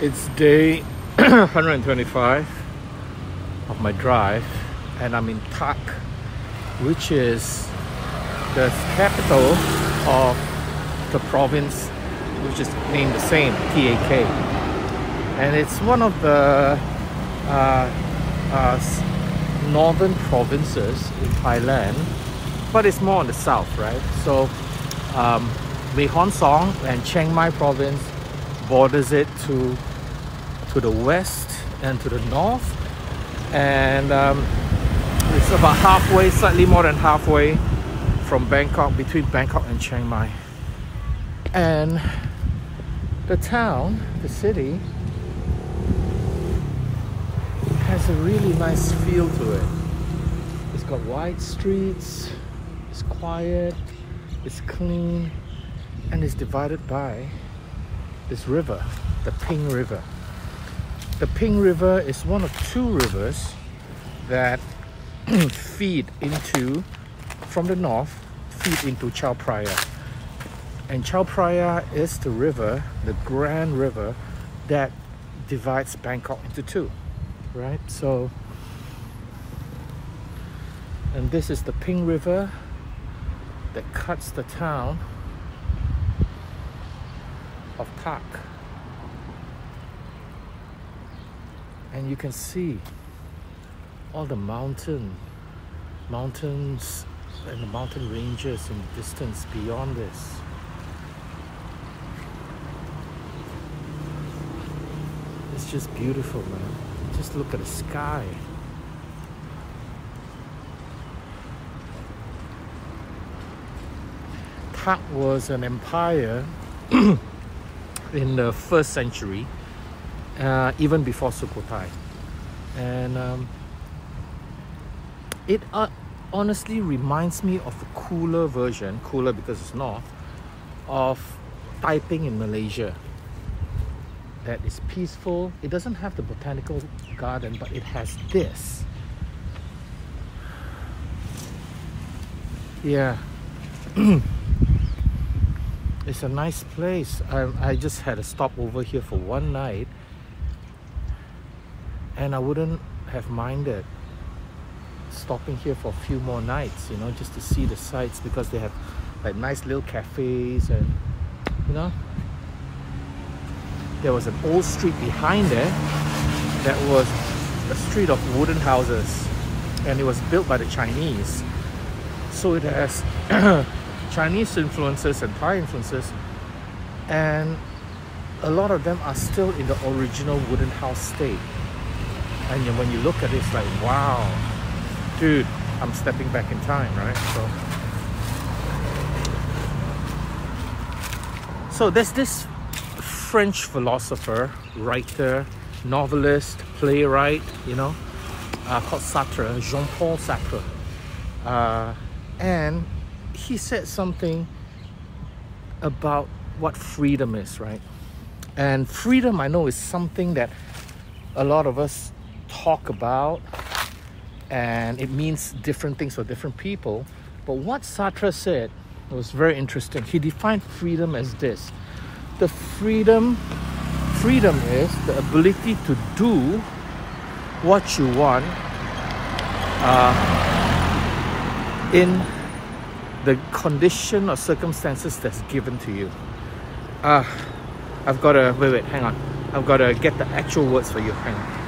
It's day 125 of my drive, and I'm in Tak, which is the capital of the province, which is named the same, Tak. And it's one of the northern provinces in Thailand, but it's more on the south, right? So Mae Hon Song and Chiang Mai province borders it to the west and to the north, and it's about halfway, slightly more than halfway from Bangkok, between Bangkok and Chiang Mai. And the town, the city, has a really nice feel to it. It's got wide streets, it's quiet, it's clean, and it's divided by this river, the Ping River. The Ping River is one of two rivers that feed into, from the north, feed into Chao Phraya. And Chao Phraya is the river, the grand river, that divides Bangkok into two, right? So, and this is the Ping River that cuts the town of Tak. And you can see all the mountains and the mountain ranges in the distance beyond this. It's just beautiful, man. Just look at the sky. Tak was an empire in the 1st century, even before Sukhothai. And it honestly reminds me of the cooler version, cooler because it's north, of Taiping in Malaysia. That is peaceful. It doesn't have the botanical garden, but it has this. Yeah. It's a nice place. I just had a stop over here for one night, and I wouldn't have minded stopping here for a few more nights, you know, just to see the sights, because they have like nice little cafes, and you know, there was an old street behind there that was a street of wooden houses, and it was built by the Chinese, so it has Chinese influences and Thai influences, and a lot of them are still in the original wooden house state. And when you look at it, it's like, wow, dude, I'm stepping back in time, right? So there's this French philosopher, writer, novelist, playwright, you know, called Sartre, Jean-Paul Sartre, and he said something about what freedom is, right? And freedom, I know, is something that a lot of us talk about, and it means different things for different people. But what Sartre said was very interesting. He defined freedom as this: the freedom is the ability to do what you want in the condition or circumstances that's given to you. I've got to wait, hang on. I've got to get the actual words for you. Hang on.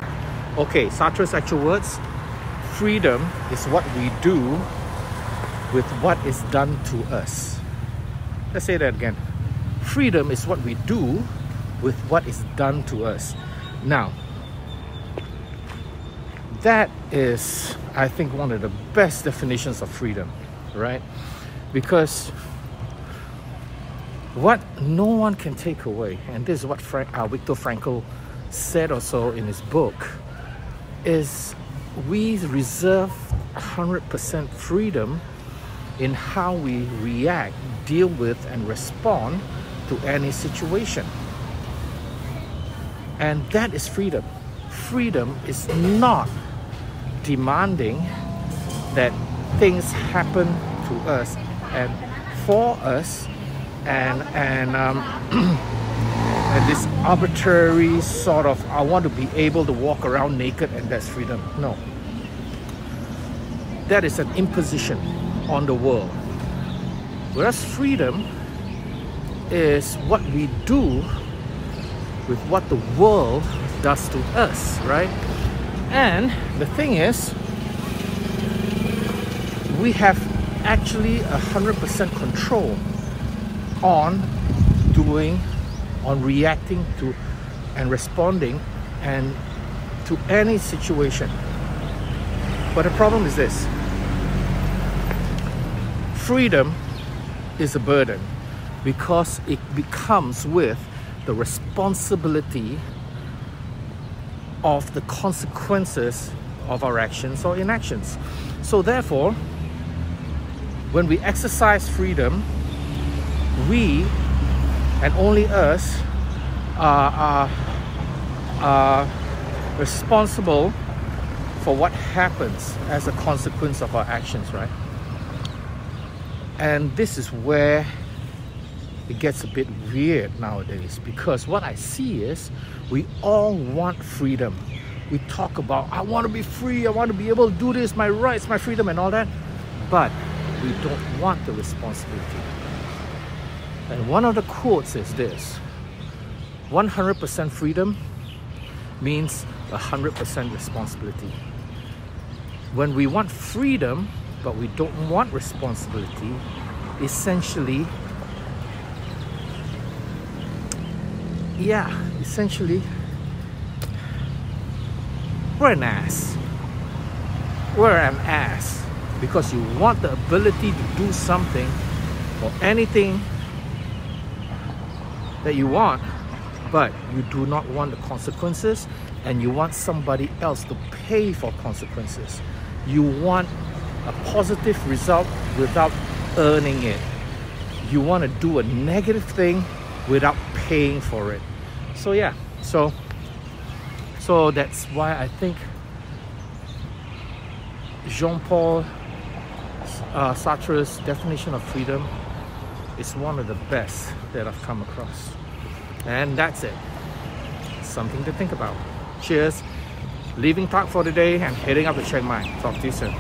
Okay, Sartre's actual words: freedom is what we do with what is done to us. Let's say that again. Freedom is what we do with what is done to us. Now, that is, I think, one of the best definitions of freedom, right? Because what no one can take away, and this is what Viktor Frankl said also in his book, is we reserve 100% freedom in how we react, deal with, and respond to any situation. And that is freedom. Freedom is not demanding that things happen to us and for us, and this arbitrary sort of, I want to be able to walk around naked and that's freedom. No. That is an imposition on the world. Whereas freedom is what we do with what the world does to us, right? And the thing is, we have actually 100% control on doing, on reacting to and responding and to any situation. But the problem is this: freedom is a burden because it becomes with the responsibility of the consequences of our actions or inactions. So therefore, when we exercise freedom, we and only us are responsible for what happens as a consequence of our actions, right? And this is where it gets a bit weird nowadays, because what I see is we all want freedom. We talk about, I want to be free, I want to be able to do this, my rights, my freedom and all that, but we don't want the responsibility. And one of the quotes is this: 100% freedom means 100% responsibility. When we want freedom but we don't want responsibility, essentially we're an ass. We're an ass because you want the ability to do something or anything that you want, but you do not want the consequences, and you want somebody else to pay for consequences. You want a positive result without earning it. You want to do a negative thing without paying for it. So yeah, so that's why I think Jean-Paul Sartre's definition of freedom is one of the best that I've come across. And that's it. Something to think about. Cheers. Leaving Prague for the day and heading up to Chiang Mai. Talk to you soon.